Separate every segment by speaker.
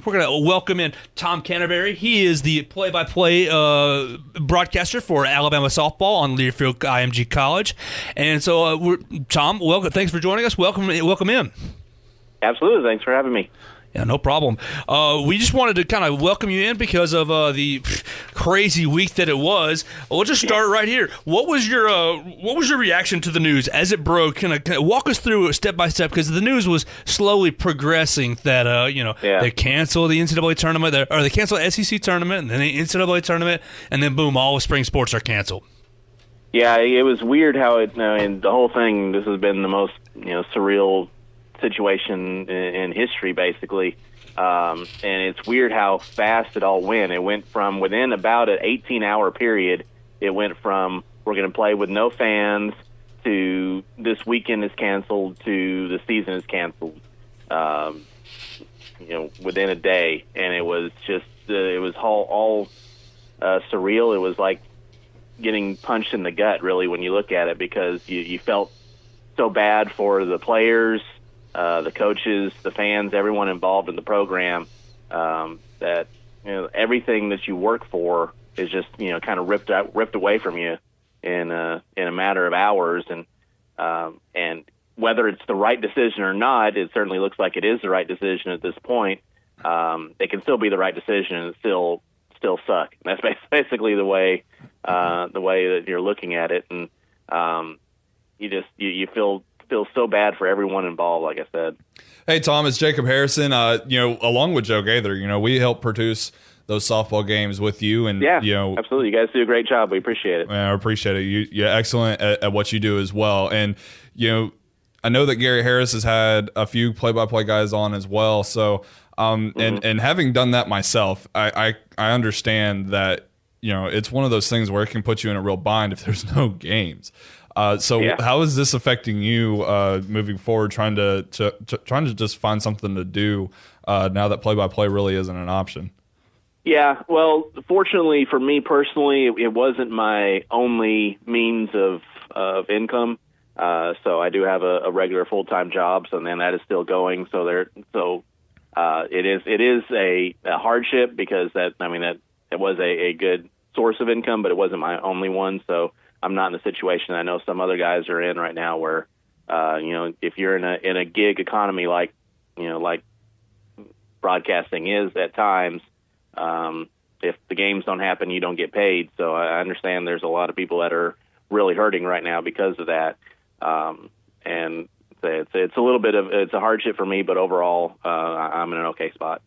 Speaker 1: we're going to welcome in Tom Canterbury. He is the play-by-play broadcaster for Alabama softball on Learfield IMG College. And so, Tom, welcome. Thanks for joining us. Welcome in.
Speaker 2: Absolutely. Thanks for having me.
Speaker 1: Yeah, no problem. We just wanted to kind of welcome you in because of the crazy week that it was. We'll just start right here. What was your reaction to the news as it broke? Kind of walk us through it step by step, because the news was slowly progressing that they canceled the NCAA tournament, or they canceled the SEC tournament, and then the NCAA tournament, and then boom, all of spring sports are canceled.
Speaker 2: Yeah, it was weird how and the whole thing. This has been the most surreal situation in history, basically, and it's weird how fast it all went. It went from within about an 18-hour period. It went from we're going to play with no fans to this weekend is canceled to the season is canceled. Within a day, and it was just it was all surreal. It was like getting punched in the gut, really, when you look at it, because you felt so bad for the players, the coaches, the fans, everyone involved in the program, that everything that you work for is just kind of ripped away from you in a matter of hours, and whether it's the right decision or not, it certainly looks like it is the right decision at this point. It can still be the right decision and still suck. And that's basically the way that you're looking at it, and you feel so bad for everyone involved, like I said.
Speaker 3: Hey, Tom, it's Jacob Harrison. Along with Joe Gaither, we help produce those softball games with you. And
Speaker 2: absolutely. You guys do a great job. We appreciate it.
Speaker 3: I appreciate it. You're excellent at what you do as well. And, I know that Gary Harris has had a few play-by-play guys on as well. So, and having done that myself, I understand that, it's one of those things where it can put you in a real bind if there's no games. How is this affecting you moving forward, trying to just find something to do now that play-by-play really isn't an option?
Speaker 2: Yeah, well, fortunately for me personally, it wasn't my only means of income. So I do have a regular full-time job, so then that is still going. So it is a hardship, because that it was a good source of income, but it wasn't my only one. So I'm not in a situation I know some other guys are in right now, where if you're in a gig economy like broadcasting is at times, if the games don't happen, you don't get paid. So I understand there's a lot of people that are really hurting right now because of that. And it's a little bit it's a hardship for me, but overall, I'm in an okay spot.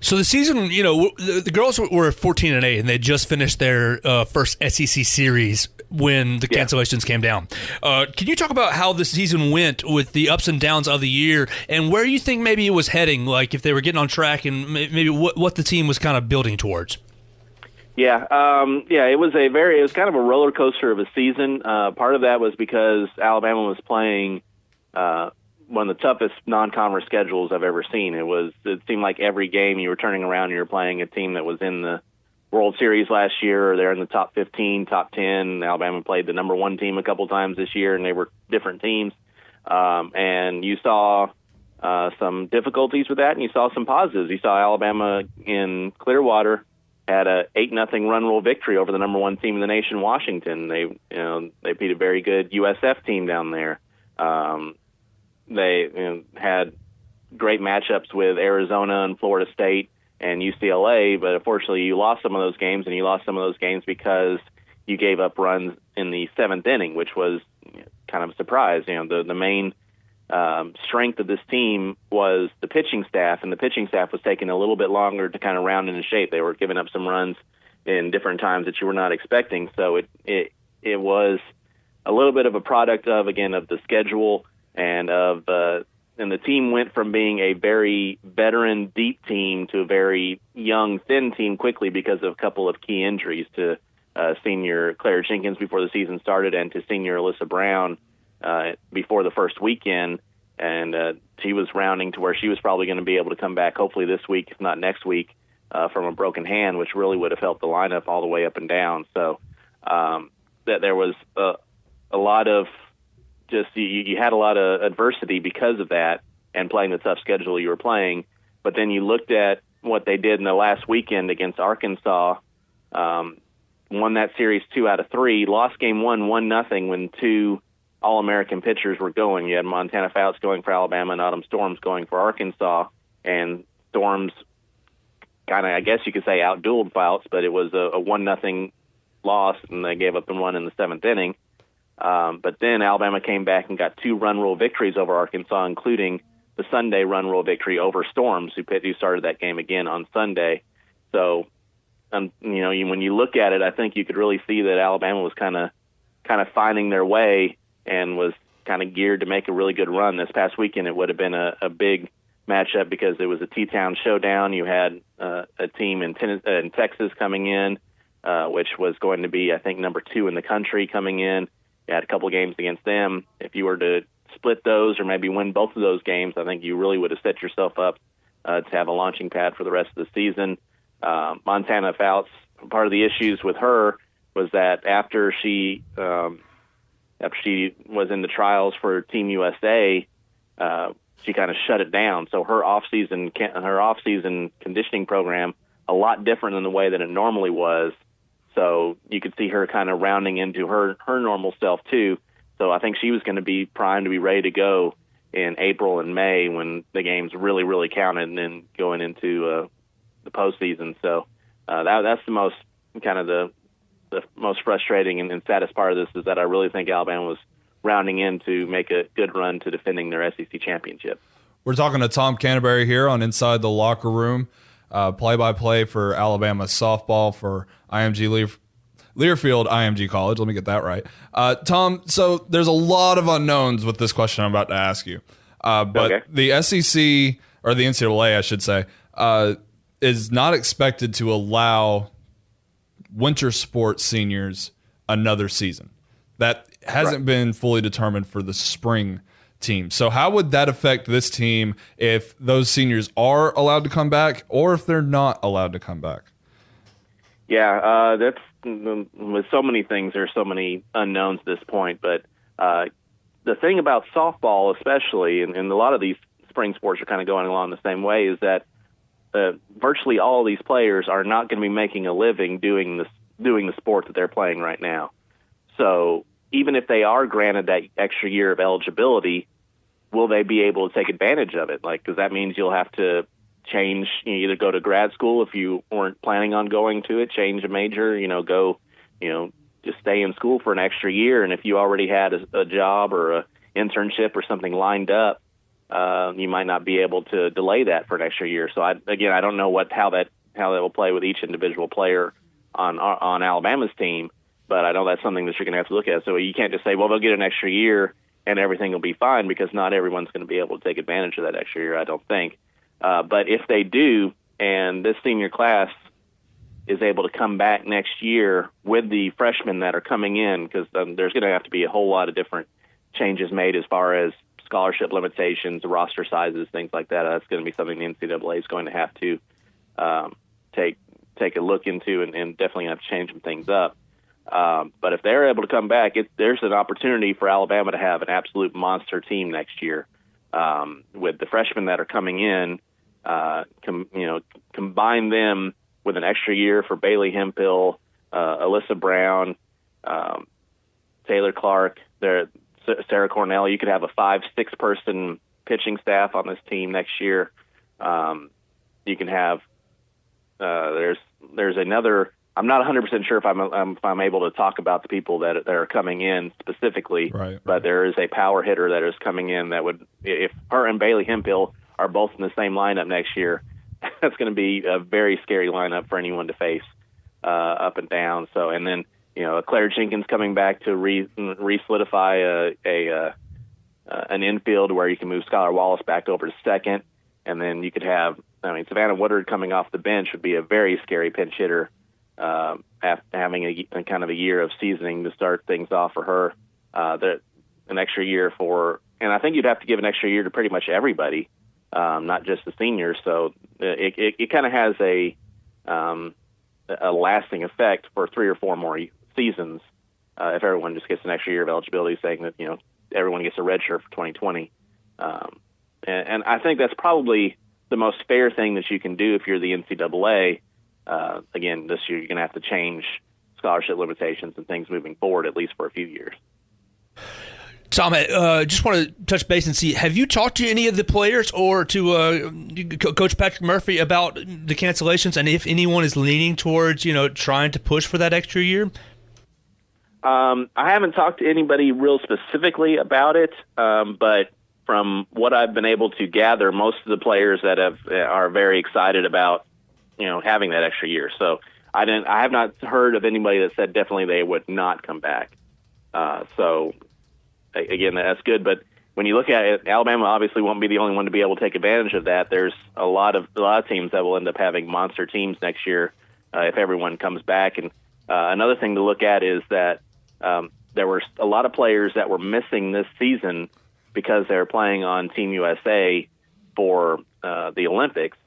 Speaker 1: So the season, the girls were 14-8, and they just finished their first SEC series when the cancellations came down. Can you talk about how the season went with the ups and downs of the year, and where you think maybe it was heading, like if they were getting on track, and maybe what the team was kind of building towards?
Speaker 2: Yeah, it was kind of a roller coaster of a season. Part of that was because Alabama was playing one of the toughest non-conference schedules I've ever seen. It seemed like every game you were turning around and you were playing a team that was in the World Series last year, or they're in the top 15, top 10. Alabama played the number one team a couple times this year, and they were different teams. And you saw some difficulties with that, and you saw some positives. You saw Alabama in Clearwater had a 8-0 run rule victory over the number one team in the nation, Washington. They beat a very good USF team down there. They had great matchups with Arizona and Florida State and UCLA, but unfortunately you lost some of those games, and you lost some of those games because you gave up runs in the seventh inning, which was kind of a surprise. The main strength of this team was the pitching staff, and the pitching staff was taking a little bit longer to kind of round into shape. They were giving up some runs in different times that you were not expecting. So it was a little bit of a product of the schedule, and the team went from being a very veteran, deep team to a very young, thin team quickly because of a couple of key injuries to senior Claire Jenkins before the season started, and to senior Alyssa Brown before the first weekend. And she was rounding to where she was probably going to be able to come back hopefully this week, if not next week, from a broken hand, which really would have helped the lineup all the way up and down. So that there was a lot of you had a lot of adversity because of that, and playing the tough schedule you were playing. But then you looked at what they did in the last weekend against Arkansas, won that series 2 out of 3, lost game 1-0 when 2 All-American pitchers were going. You had Montana Fouts going for Alabama and Autumn Storms going for Arkansas, and Storms kind of, I guess you could say, outdueled Fouts, but it was a 1-0 loss, and they gave up a run in the 7th inning. But then Alabama came back and got 2 run rule victories over Arkansas, including the Sunday run rule victory over Storms, who started that game again on Sunday. So, when you look at it, I think you could really see that Alabama was kind of finding their way and was kind of geared to make a really good run. This past weekend, it would have been a big matchup because it was a T-Town showdown. You had a team in Texas coming in, which was going to be, I think, number 2 in the country coming in. You had a couple of games against them. If you were to split those or maybe win both of those games, I think you really would have set yourself up to have a launching pad for the rest of the season. Montana Fouts, part of the issues with her was that after she was in the trials for Team USA, she kind of shut it down. So her off-season conditioning program, a lot different than the way that it normally was. So you could see her kind of rounding into her normal self too. So I think she was going to be primed to be ready to go in April and May when the games really, really counted, and then going into the postseason. So that's the most the most frustrating and saddest part of this is that I really think Alabama was rounding in to make a good run to defending their SEC championship.
Speaker 3: We're talking to Tom Canterbury here on Inside the Locker Room, play-by-play for Alabama softball for IMG Learfield IMG College. Let me get that right. Tom, so there's a lot of unknowns with this question I'm about to ask you. But okay. The SEC, or the NCAA, I should say, is not expected to allow winter sports seniors another season. That hasn't been fully determined for the spring team. So how would that affect this team if those seniors are allowed to come back or if they're not allowed to come back?
Speaker 2: Yeah, that's with so many things, there's so many unknowns at this point. But the thing about softball especially, and a lot of these spring sports are kind of going along the same way, is that virtually all of these players are not going to be making a living doing the sport that they're playing right now. So even if they are granted that extra year of eligibility, will they be able to take advantage of it? Because that means you'll have to change, either go to grad school if you weren't planning on going to it, change a major, just stay in school for an extra year. And if you already had a job or a internship or something lined up, you might not be able to delay that for an extra year. So I don't know how that will play with each individual player on Alabama's team, but I know that's something that you're going to have to look at. So you can't just say, well, they'll get an extra year and everything will be fine, because not everyone's going to be able to take advantage of that extra year, I don't think. But if they do, and this senior class is able to come back next year with the freshmen that are coming in, because there's going to have to be a whole lot of different changes made as far as scholarship limitations, roster sizes, things like that. That's going to be something the NCAA is going to have to take a look into, and definitely have to change some things up. But if they're able to come back, there's an opportunity for Alabama to have an absolute monster team next year, with the freshmen that are coming in. Combine them with an extra year for Bailey Hempill, Alyssa Brown, Taylor Clark, Sarah Cornell. You could have a 5-6 person pitching staff on this team next year. You can have there's another. I'm not 100% sure if I'm able to talk about the people that are coming in specifically, right. But there is a power hitter that is coming in that would, if her and Bailey Hempill are both in the same lineup next year, that's going to be a very scary lineup for anyone to face up and down. So, and then Claire Jenkins coming back to re-solidify an infield where you can move Skylar Wallace back over to second, and then you could have, Savannah Woodard coming off the bench would be a very scary pinch hitter. After having a kind of a year of seasoning to start things off for her, an extra year and I think you'd have to give an extra year to pretty much everybody, not just the seniors. So it kind of has a lasting effect for 3 or 4 more seasons if everyone just gets an extra year of eligibility, saying that everyone gets a red shirt for 2020. And I think that's probably the most fair thing that you can do if you're the NCAA. Again, this year you're going to have to change scholarship limitations and things moving forward, at least for a few years.
Speaker 1: Tom, just want to touch base and see, have you talked to any of the players or to Coach Patrick Murphy about the cancellations, and if anyone is leaning towards, trying to push for that extra year?
Speaker 2: I haven't talked to anybody real specifically about it, but from what I've been able to gather, most of the players that are very excited about, having that extra year. So I have not heard of anybody that said definitely they would not come back. So again, that's good. But when you look at it, Alabama obviously won't be the only one to be able to take advantage of that. There's a lot of teams that will end up having monster teams next year if everyone comes back. And another thing to look at is that there were a lot of players that were missing this season because they were playing on Team USA for the Olympics.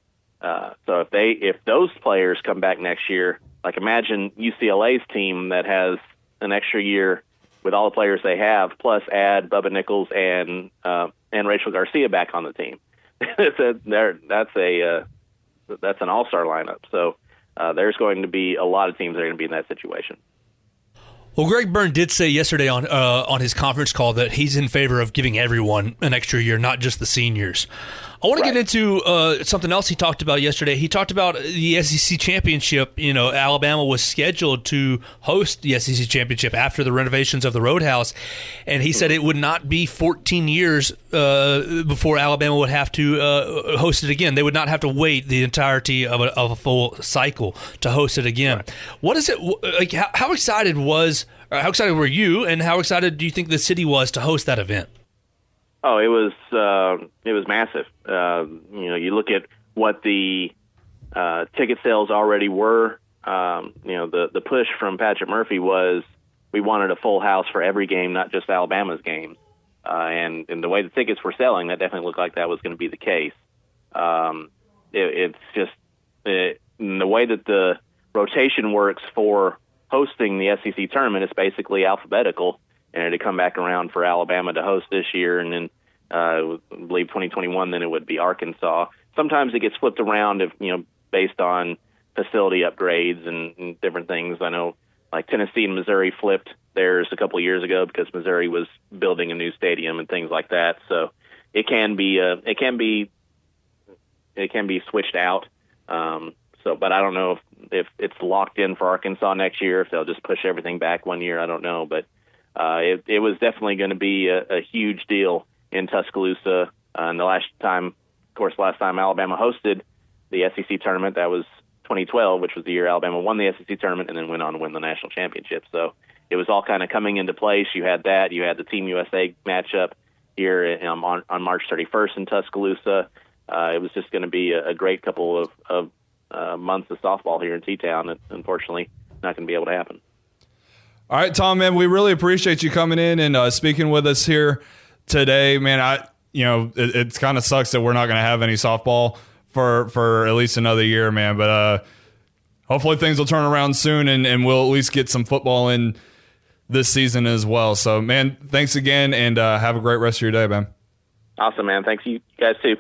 Speaker 2: So if those players come back next year, like imagine UCLA's team that has an extra year with all the players they have, plus add Bubba Nichols and Rachel Garcia back on the team. That's an all-star lineup. So there's going to be a lot of teams that are going to be in that situation.
Speaker 1: Well, Greg Byrne did say yesterday on his conference call that he's in favor of giving everyone an extra year, not just the seniors. I want to get into something else he talked about yesterday. He talked about the SEC championship. Alabama was scheduled to host the SEC championship after the renovations of the Roadhouse, and he said it would not be 14 years before Alabama would have to host it again. They would not have to wait the entirety of a full cycle to host it again. Right. What is it like? How excited were you, and how excited do you think the city was to host that event?
Speaker 2: Oh, it was massive. You look at what the ticket sales already were. The push from Patrick Murphy was we wanted a full house for every game, not just Alabama's games. And the way the tickets were selling, that definitely looked like that was going to be the case. It's just the way that the rotation works for hosting the SEC tournament is basically alphabetical. And it'd come back around for Alabama to host this year, and then I believe 2021, then it would be Arkansas. Sometimes it gets flipped around based on facility upgrades and different things. I know like Tennessee and Missouri flipped theirs a couple of years ago because Missouri was building a new stadium and things like that. So it can be switched out. But I don't know if it's locked in for Arkansas next year, if they'll just push everything back 1 year. I don't know, but it was definitely going to be a huge deal in Tuscaloosa. And last time Alabama hosted the SEC tournament, that was 2012, which was the year Alabama won the SEC tournament and then went on to win the national championship. So it was all kind of coming into place. You had that. You had the Team USA matchup here on March 31st in Tuscaloosa. It was just going to be a great couple of months of softball here in T-Town. It's unfortunately not going to be able to happen.
Speaker 3: All right, Tom, man, we really appreciate you coming in and speaking with us here today, man. It kind of sucks that we're not going to have any softball for at least another year, man. But hopefully things will turn around soon, and we'll at least get some football in this season as well. So, man, thanks again, and have a great rest of your day, man.
Speaker 2: Awesome, man. Thanks you guys too.